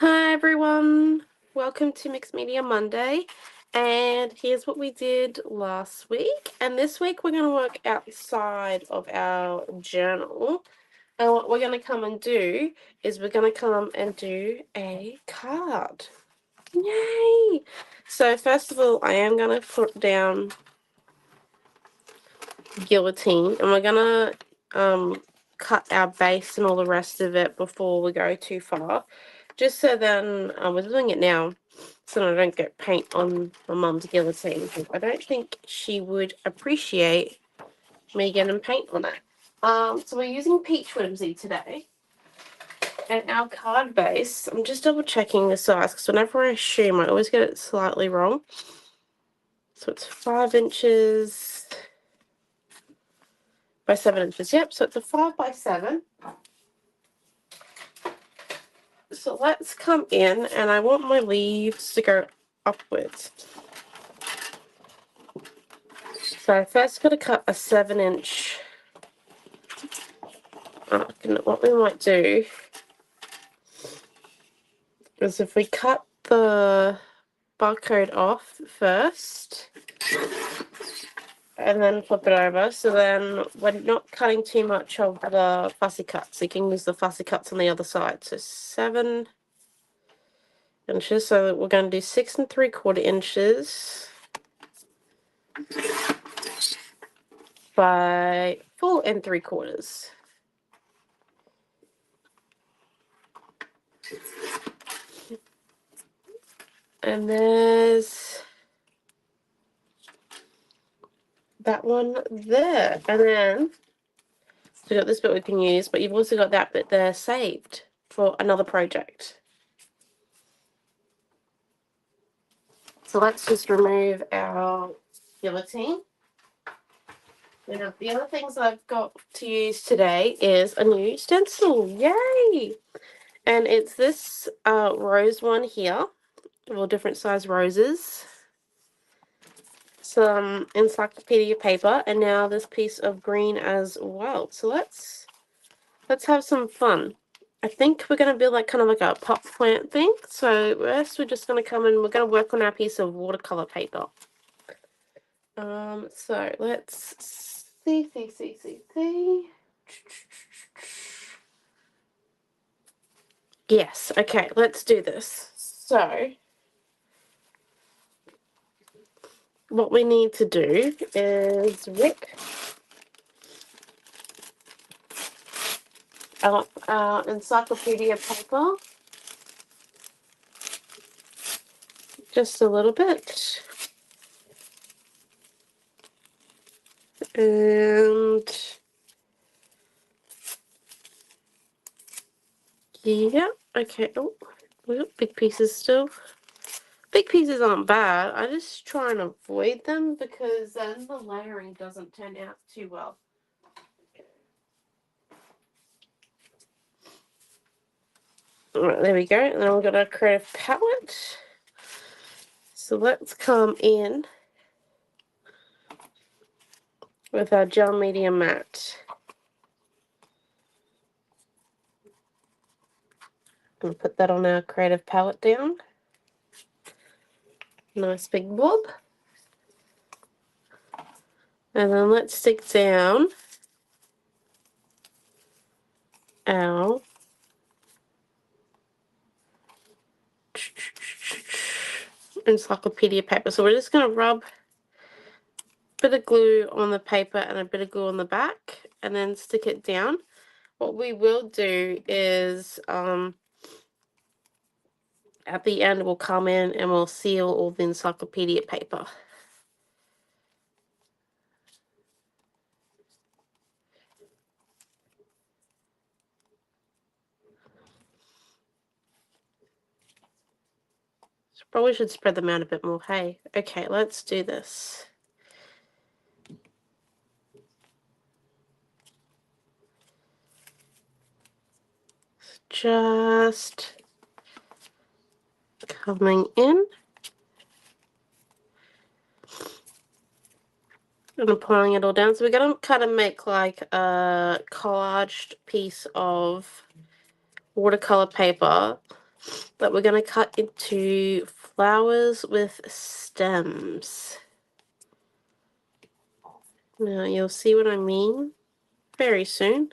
Hi everyone, welcome to Mixed Media Monday, and here's what we did last week. And this week we're going to work outside of our journal, and what we're going to come and do is we're going to come and do a card. Yay! So first of all, I am going to put down guillotine, and we're going to cut our base and all the rest of it before we go too far, just so then we're doing it now so I don't get paint on my mum's guillotine. I don't think she would appreciate me getting paint on it. So we're using Peach Whimsy today, and our card base, I'm just double checking the size because whenever I assume I always get it slightly wrong. So it's 5 inches by 7 inches. Yep, so it's a 5 by 7. So let's come in, and I want my leaves to go upwards. So I first got to cut a 7-inch. What we might do is if we cut the barcode off first and then flip it over, so then we're not cutting too much of the fussy cuts. You can use the fussy cuts on the other side. So 7 inches. So we're going to do 6 3/4 inches by 4 3/4. And there's that one there. And then we got this bit we can use, but you've also got that bit there saved for another project. So let's just remove our guillotine. Now, the other things I've got to use today is a new stencil. Yay! And it's this rose one here, all different size roses. Some encyclopedia paper, and now this piece of green as well. So let's have some fun. I think we're going to build like kind of like a pot plant thing. So first we're just going to come in, we're going to work on our piece of watercolor paper. So let's see. Yes, okay, let's do this. So what we need to do is rip our encyclopedia paper just a little bit. And yeah, okay. Oh, we got big pieces still. Big pieces aren't bad. I just try and avoid them because then the layering doesn't turn out too well. Alright, there we go. And then we've got our creative palette. So let's come in with our gel medium matte. I'm going to put that on our creative palette down. Nice big blob. And then let's stick down our encyclopedia paper. So we're just going to rub a bit of glue on the paper and a bit of glue on the back and then stick it down. What we will do is at the end we'll come in and we'll seal all the encyclopedia paper. Probably should spread them out a bit more, hey? Okay, let's do this. Just coming in and applying it all down. So we're going to kind of make like a collaged piece of watercolor paper that we're going to cut into flowers with stems. Now you'll see what I mean very soon.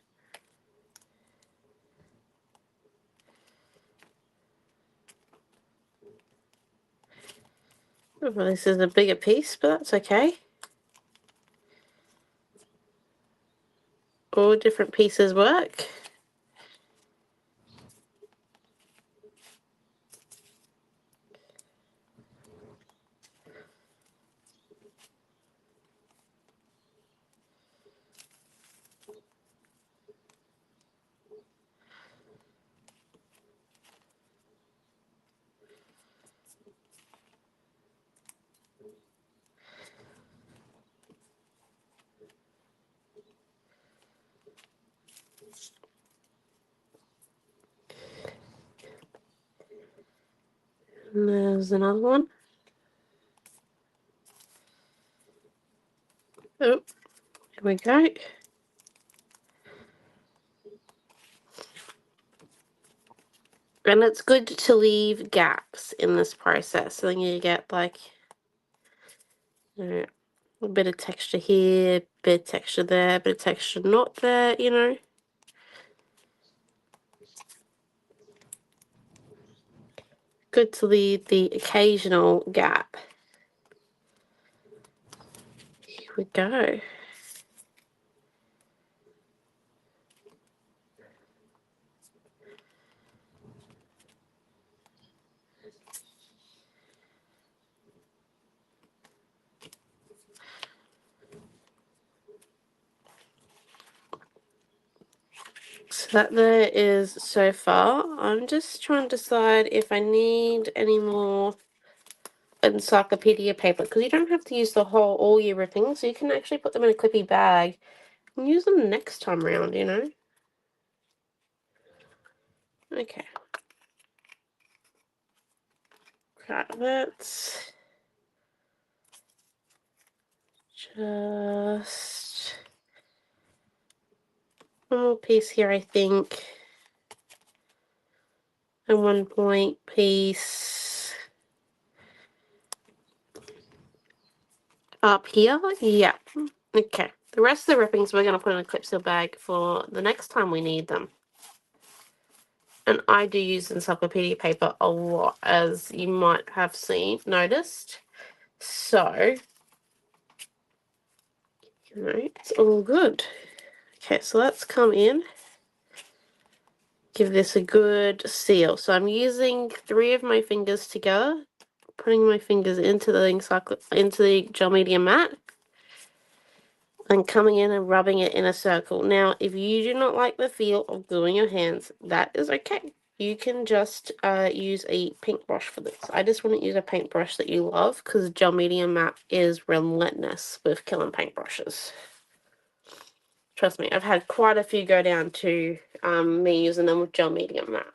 Oh, well, this is a bigger piece, but that's okay. All different pieces work. And there's another one. Oh, here we go. And it's good to leave gaps in this process, so then you get like, you know, a bit of texture here, bit of texture there, bit of texture not there, you know. Good to leave the occasional gap. Here we go. So that there is so far. I'm just trying to decide if I need any more encyclopedia paper, because you don't have to use the whole all your rippings, so you can actually put them in a clippy bag and use them next time round, you know. Okay. Let's just one more piece here, I think. And 1 point piece up here. Yeah. Okay. The rest of the rippings we're going to put in a clip seal bag for the next time we need them. And I do use encyclopedia paper a lot, as you might have noticed. So, you know, it's all good. Okay, so let's come in. Give this a good seal. So I'm using 3 of my fingers together, putting my fingers into the gel medium mat, and coming in and rubbing it in a circle. Now, if you do not like the feel of gluing your hands, that is okay. You can just use a paintbrush for this. I just wouldn't use a paintbrush that you love, because gel medium mat is relentless with killing paintbrushes. Trust me, I've had quite a few go down to me using them with gel medium mat.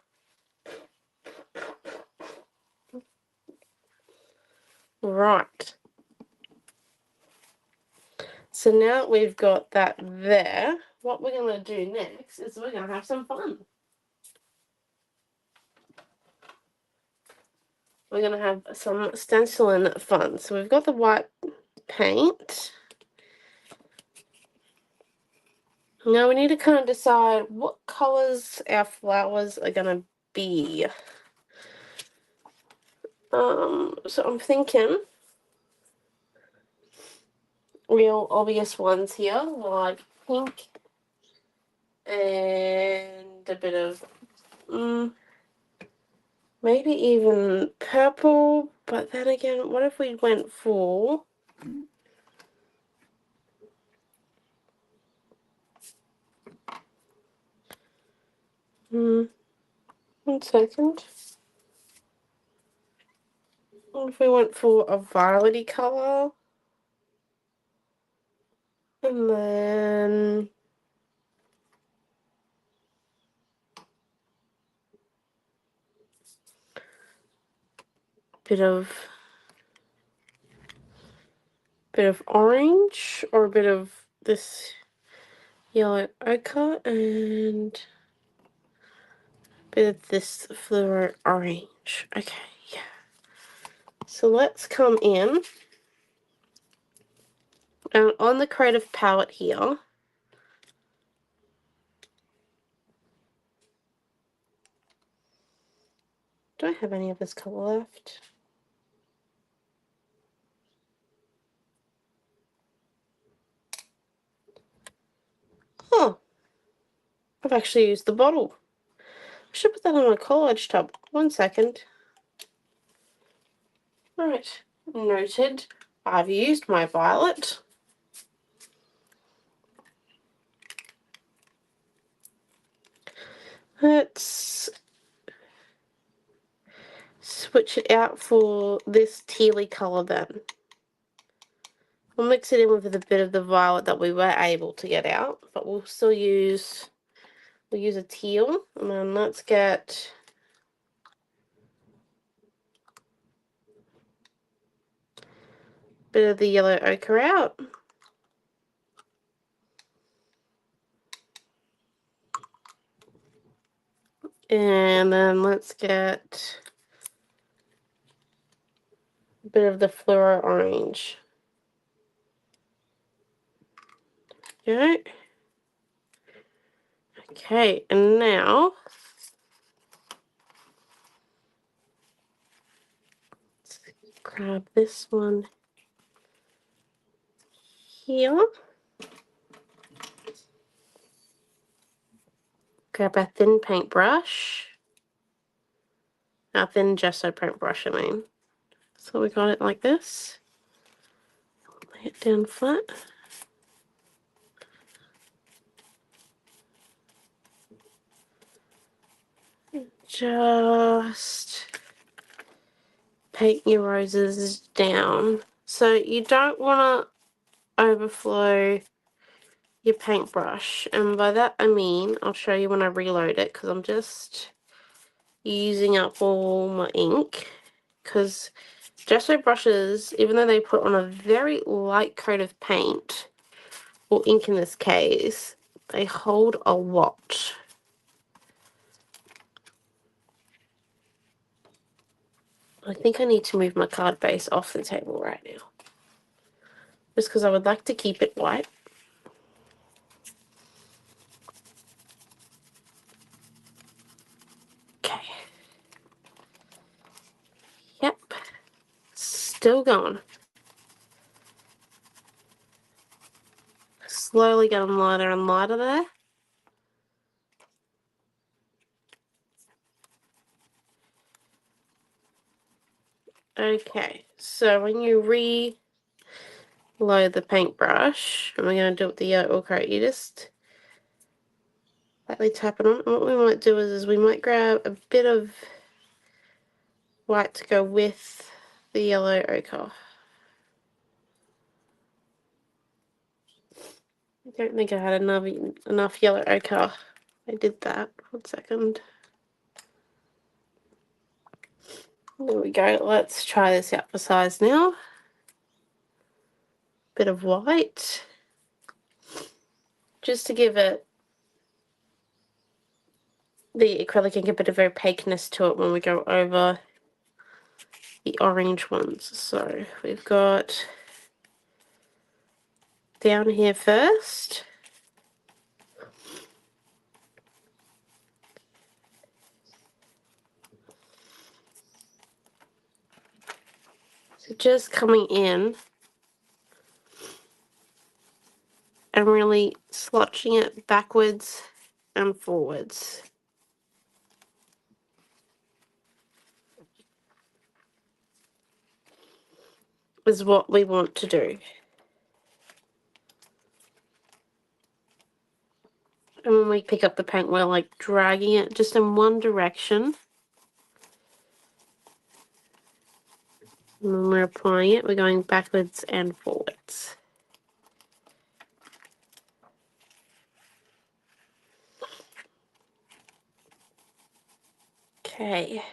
Right. So now we've got that there, what we're going to do next is we're going to have some fun. We're going to have some stenciling fun. So we've got the white paint. Now we need to kind of decide what colors our flowers are going to be. So I'm thinking real obvious ones here, like pink and a bit of maybe even purple, but then again, what if we went for one second. What if we went for a violet-y colour? And then bit of orange, or a bit of this yellow ochre, and a bit of this fluoro orange. Okay, yeah. So let's come in. And on the creative palette here, do I have any of this colour left? Oh, I've actually used the bottle. I should put that on my collage tub. 1 second. Right, noted. I've used my violet. Let's switch it out for this tealy colour then. We'll mix it in with a bit of the violet that we were able to get out, but we'll still use, we'll use a teal, and then let's get a bit of the yellow ochre out. And then let's get a bit of the fluoro orange. Go. Okay, and now let's grab this one here. Grab a thin paintbrush. A thin gesso paintbrush, I mean. So we got it like this. Lay it down flat. Just paint your roses down. So you don't want to overflow your paintbrush, and by that I mean, I'll show you when I reload it, because I'm just using up all my ink, because gesso brushes, even though they put on a very light coat of paint, or ink in this case, they hold a lot. I think I need to move my card base off the table right now, just because I would like to keep it white. Okay. Yep. Still going. Slowly getting lighter and lighter there. Okay, so when you reload the paintbrush, and we're going to do it with the yellow ochre, you just lightly tap it on. And what we might do is we might grab a bit of white to go with the yellow ochre. I don't think I had enough yellow ochre. I did that. 1 second. There we go. Let's try this out for size now. Bit of white, just to give it the acrylic ink a bit of opaqueness to it when we go over the orange ones. So we've got down here first. So just coming in and really slotching it backwards and forwards. Is what we want to do. And when we pick up the paint, we're like dragging it just in one direction. And when we're applying it, we're going backwards and forwards. Okay.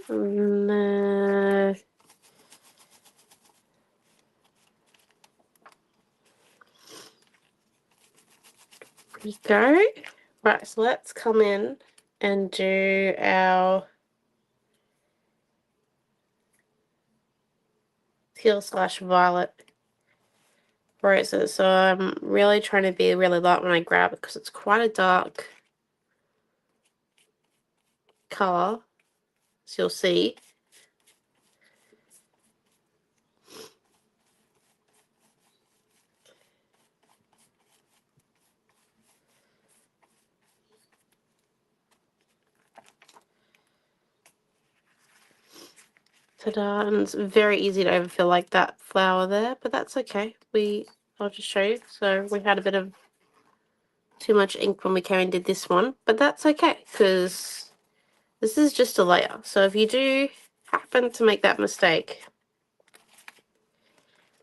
And, we go. Right, so let's come in and do our teal/violet roses. So I'm really trying to be really light when I grab it because it's quite a dark colour, as you'll see. Ta-da, and it's very easy to overfill like that flower there, but that's okay. I'll just show you. So we had a bit of too much ink when we came and did this one, but that's okay because this is just a layer. So if you do happen to make that mistake,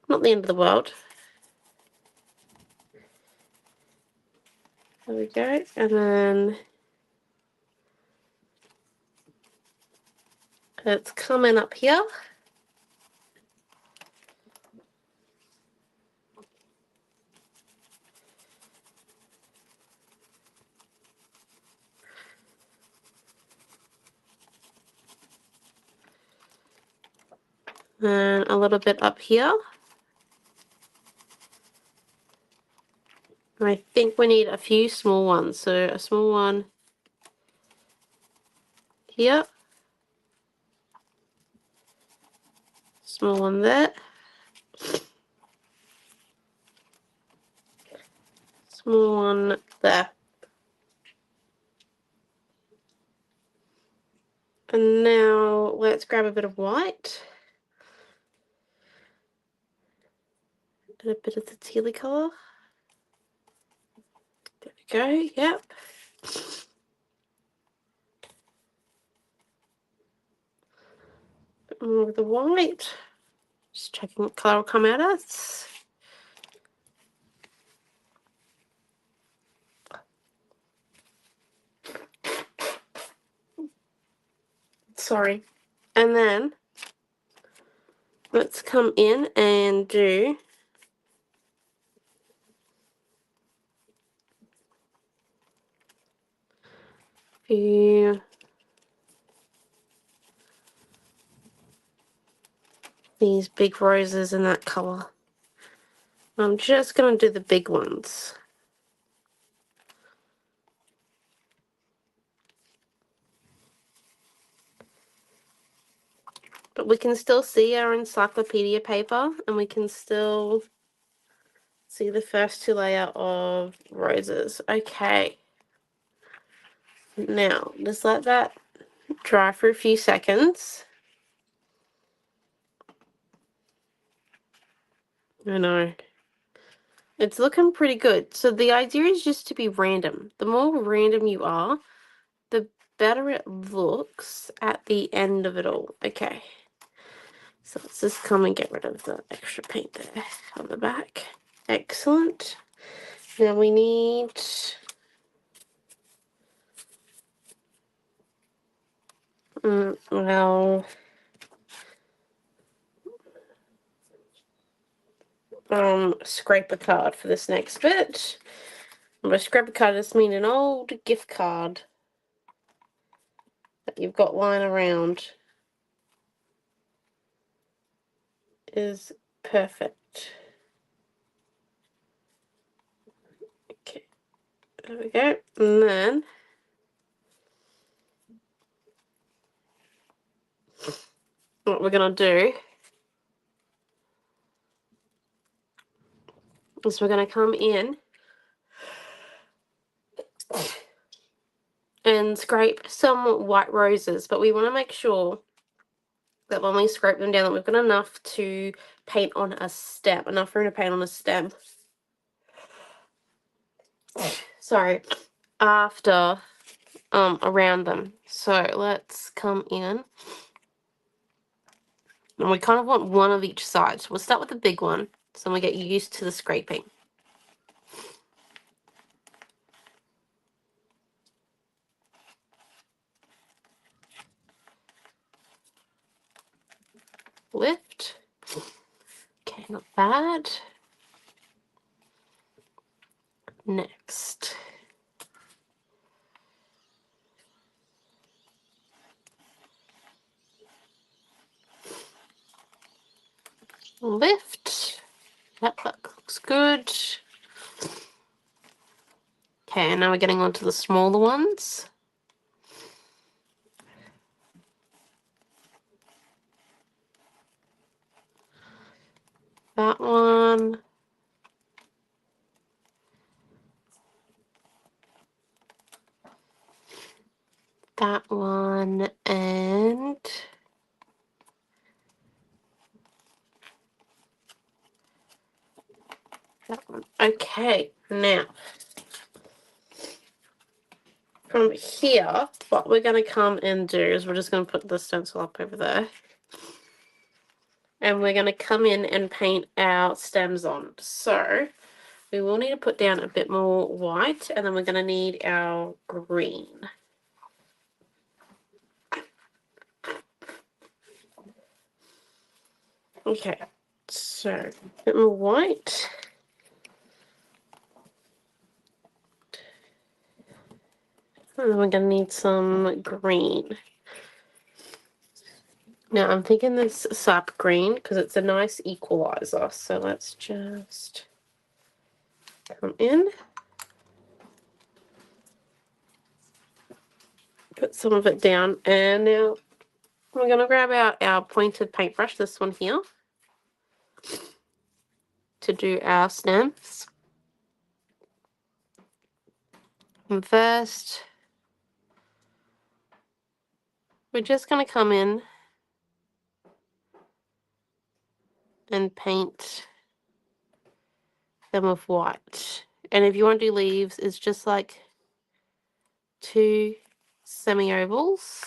not the end of the world. There we go, and then it's coming up here. And a little bit up here. And I think we need a few small ones. So a small one here. Small one there. Small one there. And now let's grab a bit of white. And a bit of the tealy colour. There we go, yep. Bit more of the white. Just checking what colour will come out as. Sorry. And then let's come in and do these big roses in that colour. I'm just going to do the big ones. But we can still see our encyclopedia paper, and we can still see the first two layer of roses. Okay. Now, just let that dry for a few seconds. I know. It's looking pretty good. So the idea is just to be random. The more random you are, the better it looks at the end of it all. Okay. So let's just come and get rid of the extra paint there on the back. Excellent. Now we need well, scraper card for this next bit. And by scraper card, I just mean an old gift card that you've got lying around is perfect. Okay, there we go. And then what we're gonna do is we're gonna come in and scrape some white roses, but we want to make sure that when we scrape them down that we've got enough to paint on a stem, enough room to paint on a stem. Sorry, after around them. So let's come in, and we kind of want one of each side. So we'll start with the big one, so we get used to the scraping. Lift. Okay, not bad. Next. lift. Yep, that looks good. Okay, and now we're getting on to the smaller ones. That one. That one, and that one. Okay, now from here, what we're going to come and do is we're just going to put the stencil up over there. And we're going to come in and paint our stems on. So we will need to put down a bit more white, and then we're going to need our green. Okay, so a bit more white. And then we're going to need some green. Now I'm thinking this sap green because it's a nice equalizer. So let's just come in. Put some of it down, and now we're going to grab out our pointed paintbrush, this one here, to do our stems. And first, we're just going to come in and paint them with white. And if you want to do leaves, it's just like 2 semi-ovals.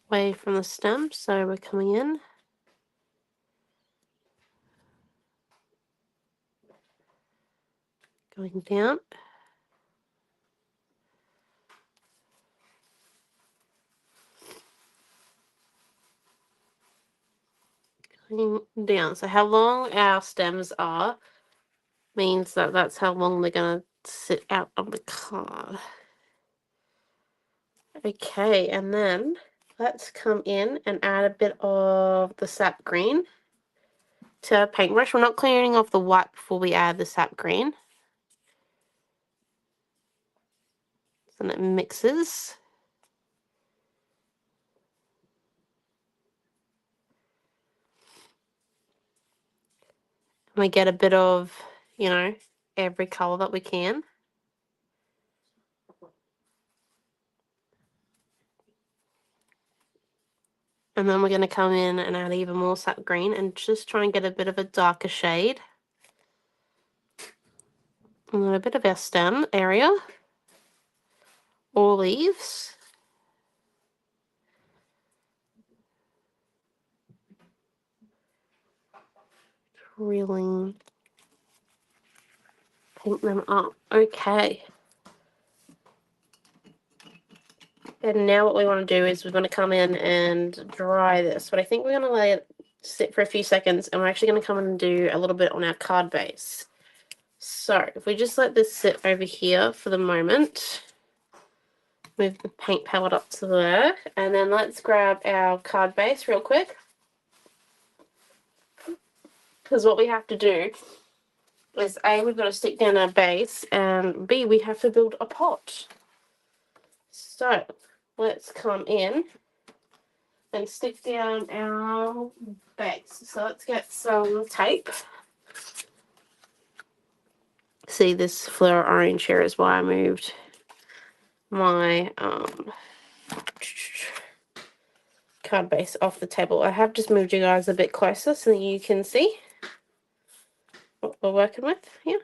Away from the stem, so we're coming in. Going down. Going down. So how long our stems are means that that's how long they're going to sit out on the card. Okay, and then let's come in and add a bit of the sap green to our paintbrush. We're not clearing off the white before we add the sap green. And it mixes. And we get a bit of, you know, every colour that we can. And then we're going to come in and add even more sap green and just try and get a bit of a darker shade. And then a bit of our stem area. Or leaves. Really paint them up. Okay. And now what we want to do is we're going to come in and dry this. But I think we're going to let it sit for a few seconds, and we're actually going to come in and do a little bit on our card base. So if we just let this sit over here for the moment, move the paint palette up to there, and then let's grab our card base real quick. Because what we have to do is A, we've got to stick down our base, and B, we have to build a pot. So let's come in and stick down our base. So let's get some tape. See, this flower orange here is why I moved my card base off the table. I have just moved you guys a bit closer so that you can see what we're working with here.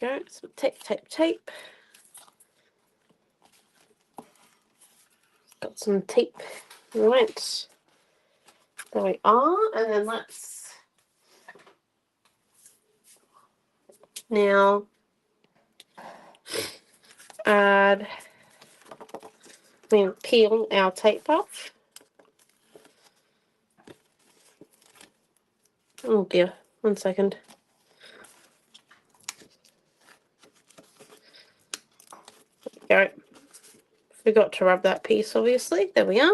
Go, so tape, tape, tape. Got some tape. Right. There we are. And then let's now add, peel our tape off. Oh dear, 1 second. go. Forgot to rub that piece, obviously. There we are.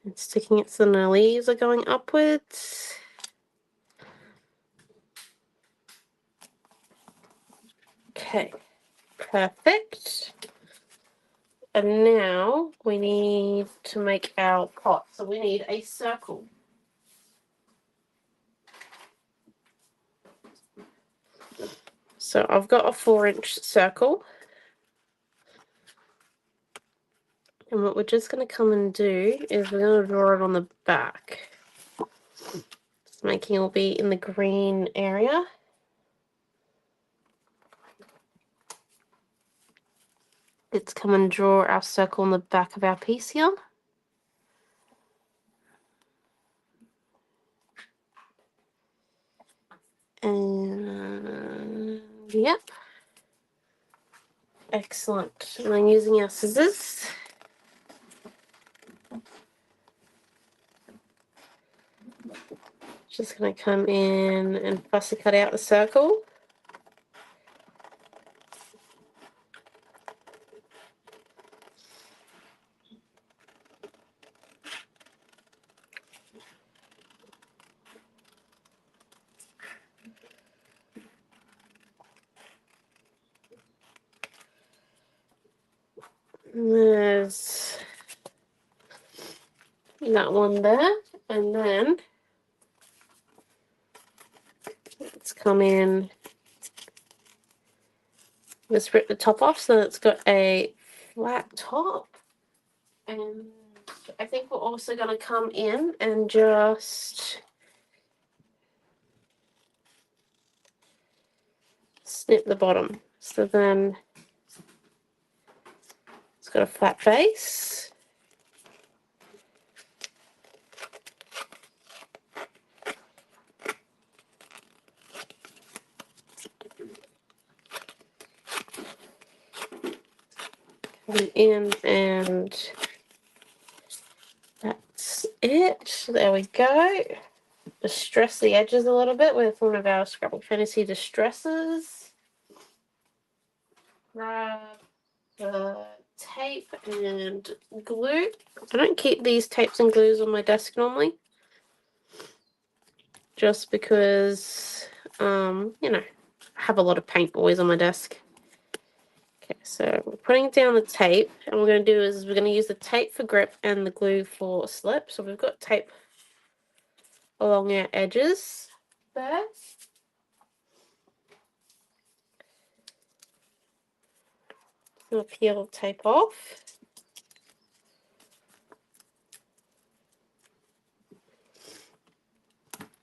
And sticking it so the leaves are going upwards. Okay, perfect. And now we need to make our pot. So we need a circle. So I've got a 4-inch circle. And what we're just going to come and do is we're going to draw it on the back. Just making it will be in the green area. Let's come and draw our circle on the back of our piece here. And yep. Excellent. And then using our scissors. Just going to come in and fussy cut out the circle. There's that one there. And then let's come in. Let's rip the top off so that it's got a flat top. And I think we're also going to come in and just snip the bottom. So then it's got a flat base. Come in and that's it. There we go. Distress the edges a little bit with one of our Scrapbook Fantasy distresses. Grab the tape and glue. I don't keep these tapes and glues on my desk normally, just because, you know, I have a lot of paint always on my desk. Okay, so we're putting down the tape, and what we're going to do is we're going to use the tape for grip and the glue for slip. So we've got tape along our edges there. I'm going to peel the tape off.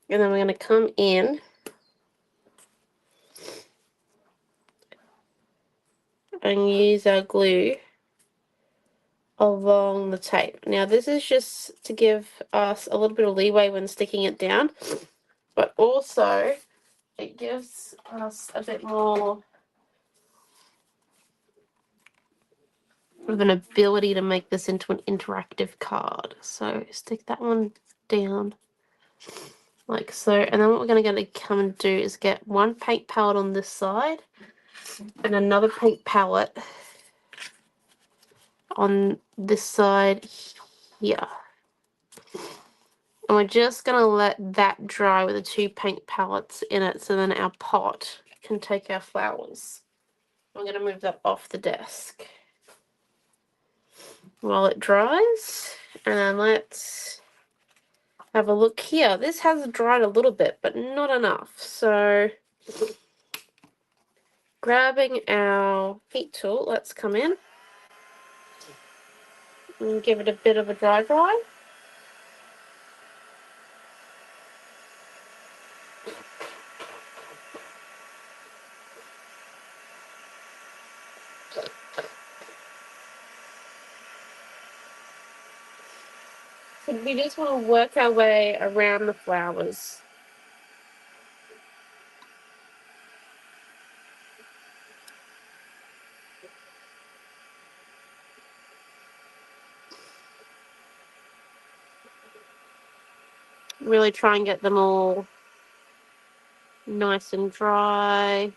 And then we're going to come in and use our glue along the tape. Now this is just to give us a little bit of leeway when sticking it down, but also it gives us a bit more of an ability to make this into an interactive card. So stick that one down like so, and then what we're going to come and do is get one paint palette on this side and another paint palette on this side here. And we're just going to let that dry with the 2 paint palettes in it, so then our pot can take our flowers. I'm going to move that off the desk while it dries. And let's have a look here. This has dried a little bit, but not enough. So grabbing our heat tool, let's come in and give it a bit of a dry. So we just want to work our way around the flowers. Really try and get them all nice and dry.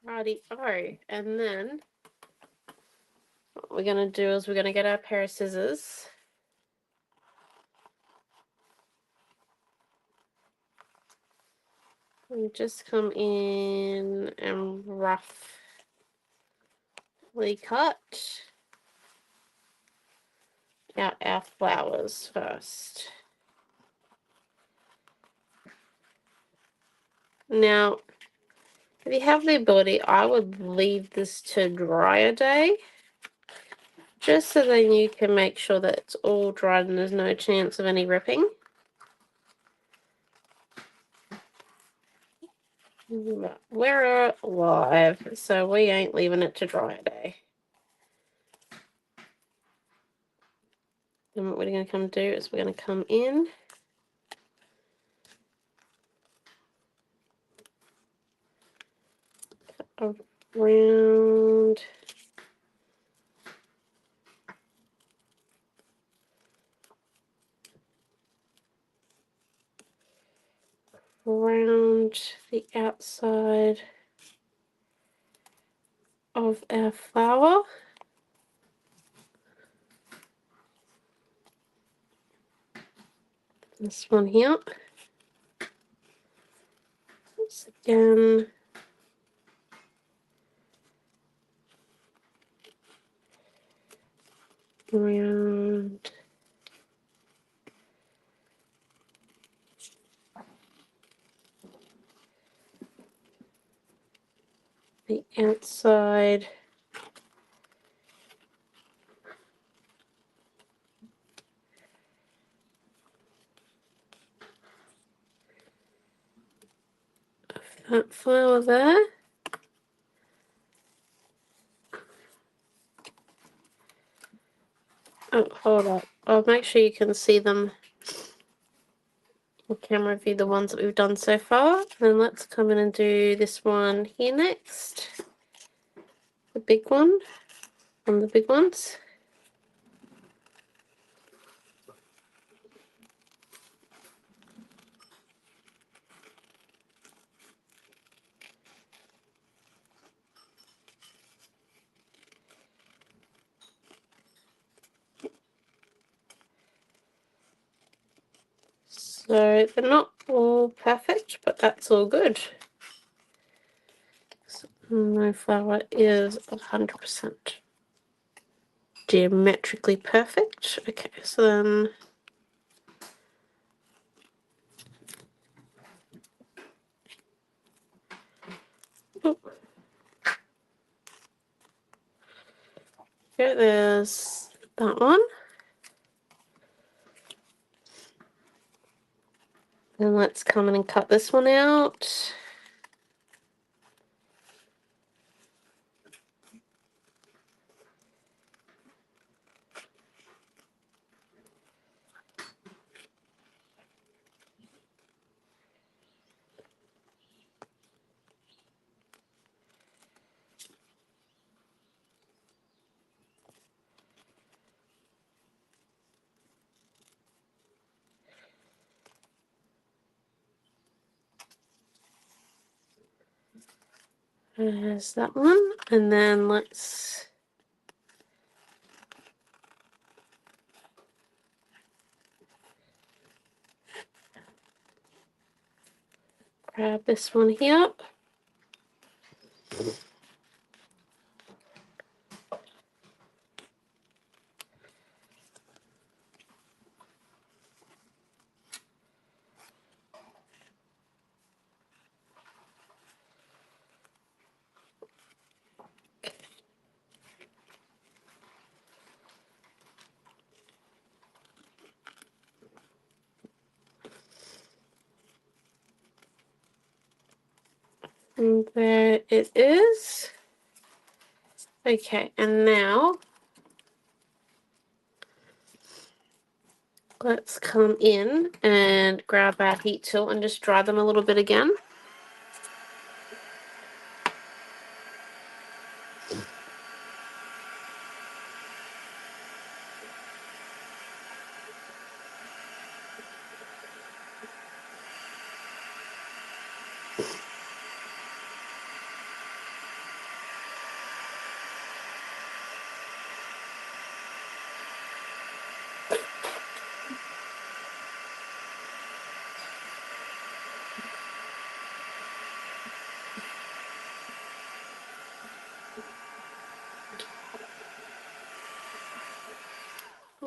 Righty-o. And then what we're going to do is we're going to get our pair of scissors. And just come in and roughly cut out our flowers first. Now, if you have the ability, I would leave this to dry a day, just so then you can make sure that it's all dried and there's no chance of any ripping. But we're live, so we ain't leaving it to dry a day. And what we're going to come do is we're going to come in around the outside of our flower. This one here. Once again, around the outside of that flower there. Oh, hold up. I'll make sure you can see them. We camera view the ones that we've done so far. Then let's come in and do this one here next. The big one. One of the big ones. So they're not all perfect, but that's all good. So my flower is 100% geometrically perfect. Okay, so then okay, there's that one. Then let's come in and cut this one out. There's that one. And then let's grab this one here. And there it is. Okay, and now let's come in and grab our heat tool and just dry them a little bit again.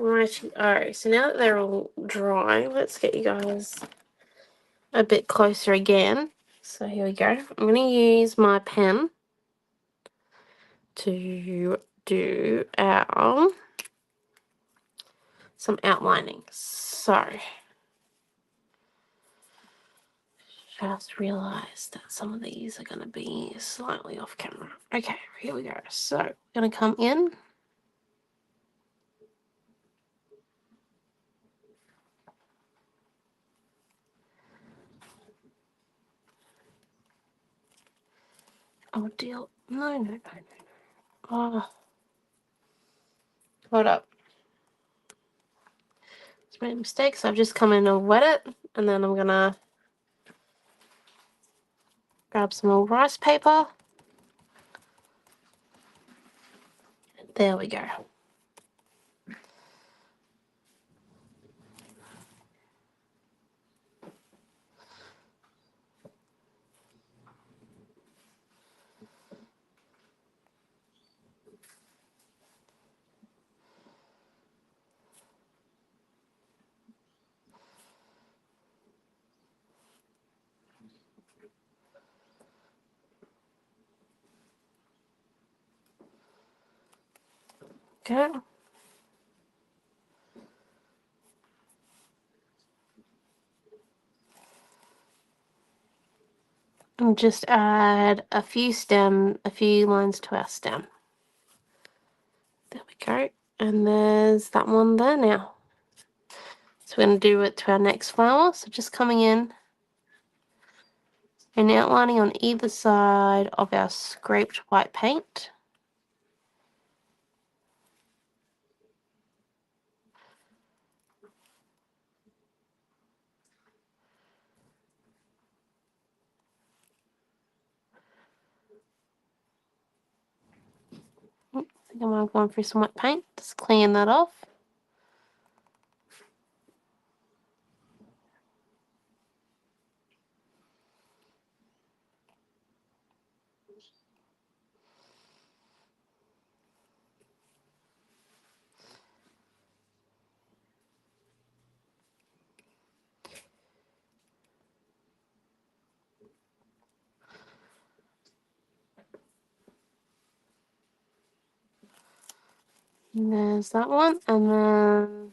Righty-o. So now that they're all dry, let's get you guys a bit closer again. So here we go. I'm going to use my pen to do some outlining. So, just realised that some of these are going to be slightly off camera. Okay, here we go. So, I'm going to come in. Oh, deal. No. Oh, hold up. Just made a mistake, so I've just come in and wet it, and then I'm going to grab some more rice paper. There we go. Okay. And just add a few lines to our stem. There we go. And there's that one there now. So we're going to do it to our next flower. So just coming in and outlining on either side of our scraped white paint. I think I might have gone through some wet paint. Just clean that off. And there's that one. And then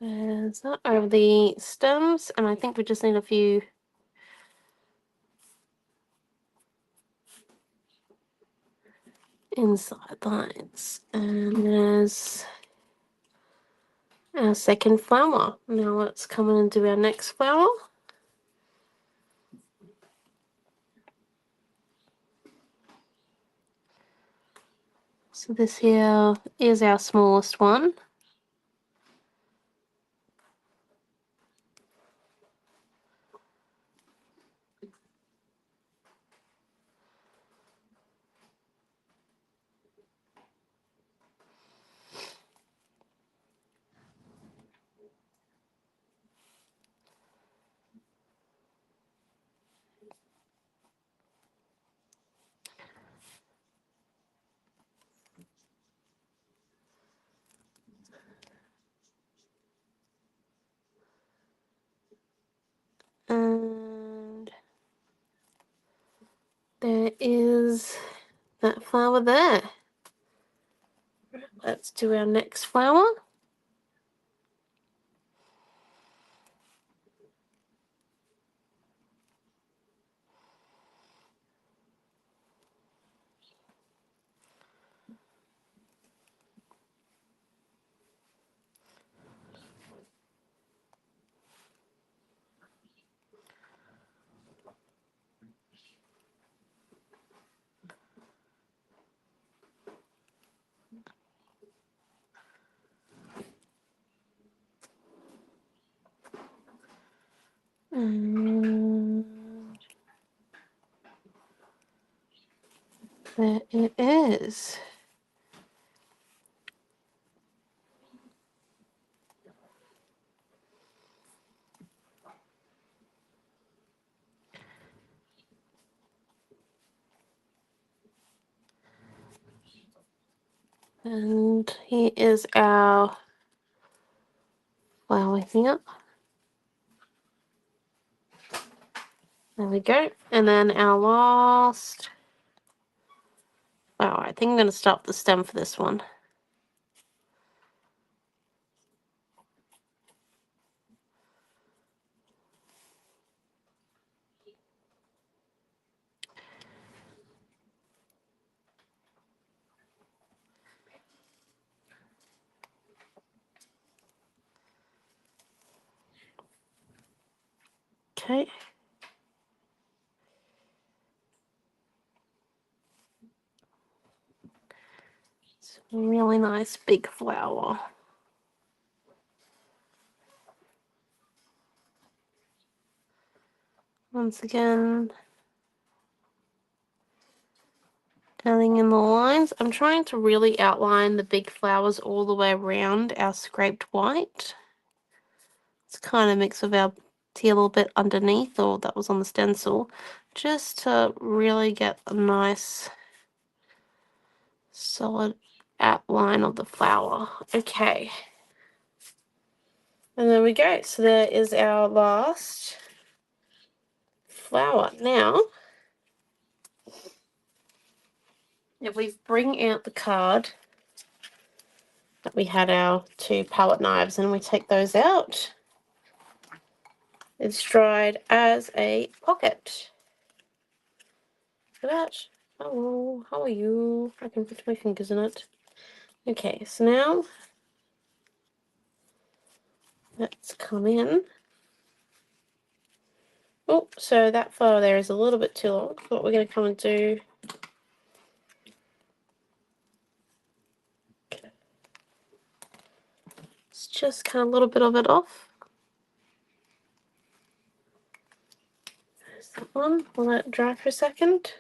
there's that over the stems. And I think we just need a few inside lines. And there's our second flower. Now let's come in and do our next flower. So this here is our smallest one. And there is that flower there. Let's do our next flower. And there it is. And here is our flower here. There we go. And then our last flower. I think I'm going to start the stem for this one. Okay. It's a really nice big flower. Once again, filling in the lines. I'm trying to really outline the big flowers all the way around our scraped white. It's kind of mixed with our teal a bit underneath, or that was on the stencil, just to really get a nice solid outline of the flower. Okay. And there we go. So there is our last flower. Now, if we bring out the card that we had our 2 palette knives and we take those out, it's dried as a pocket. Look at that. Hello, how are you? I can put my fingers in it. Okay, so now let's come in. Oh, so that flower there is a little bit too long. What we're going to come and do is just cut a little bit of it off. There's that one. We'll let it dry for a second.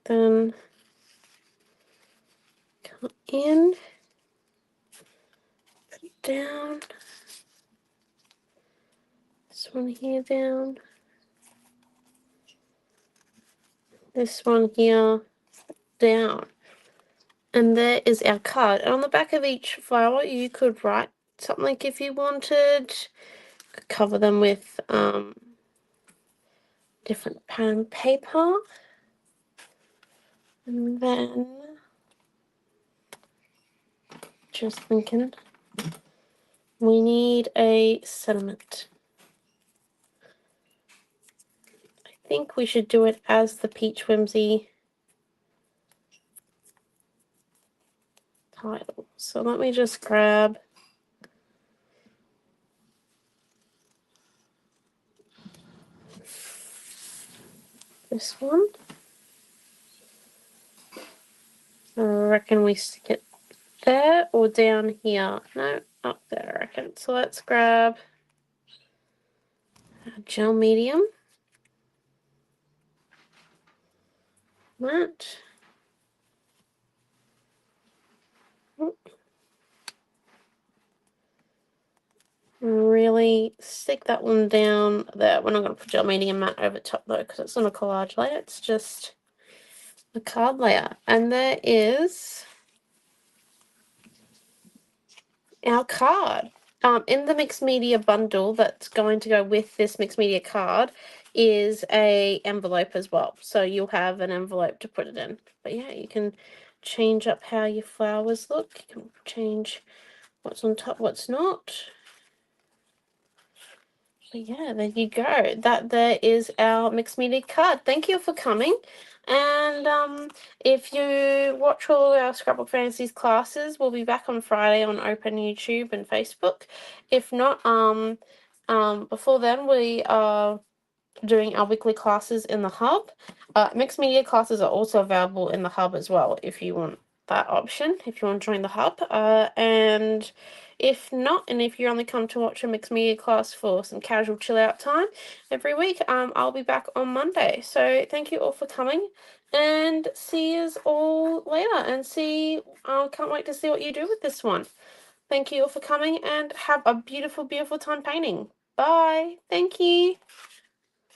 Then come in, put it down. This one here down. This one here down. And there is our card. And on the back of each flower, you could write something if you wanted. Could cover them with different pattern paper. And then, just thinking, we need a sentiment. I think we should do it as the Peach Whimsy title. So let me just grab this one. I reckon we stick it there or down here. No, up there, I reckon. So let's grab a gel medium. That. Really stick that one down there. We're not going to put gel medium matte over top though, because it's not a collage layer. It's just a card layer. And there is our card. In the mixed media bundle that's going to go with this mixed media card is a envelope as well. So you'll have an envelope to put it in. But yeah, you can change up how your flowers look. You can change what's on top, what's not. So yeah, there you go. That there is our mixed media card. Thank you for coming. And if you watch all our Scrapbook Fantasies classes, we'll be back on Friday on Open YouTube and Facebook. If not, before then we are doing our weekly classes in the hub. Mixed media classes are also available in the hub as well if you want that option, if you want to join the hub. And if not, and if you only come to watch a mixed media class for some casual chill out time every week, I'll be back on Monday. So thank you all for coming, and see you all later, and can't wait to see what you do with this one. Thank you all for coming, and have a beautiful, beautiful time painting. Bye. Thank you.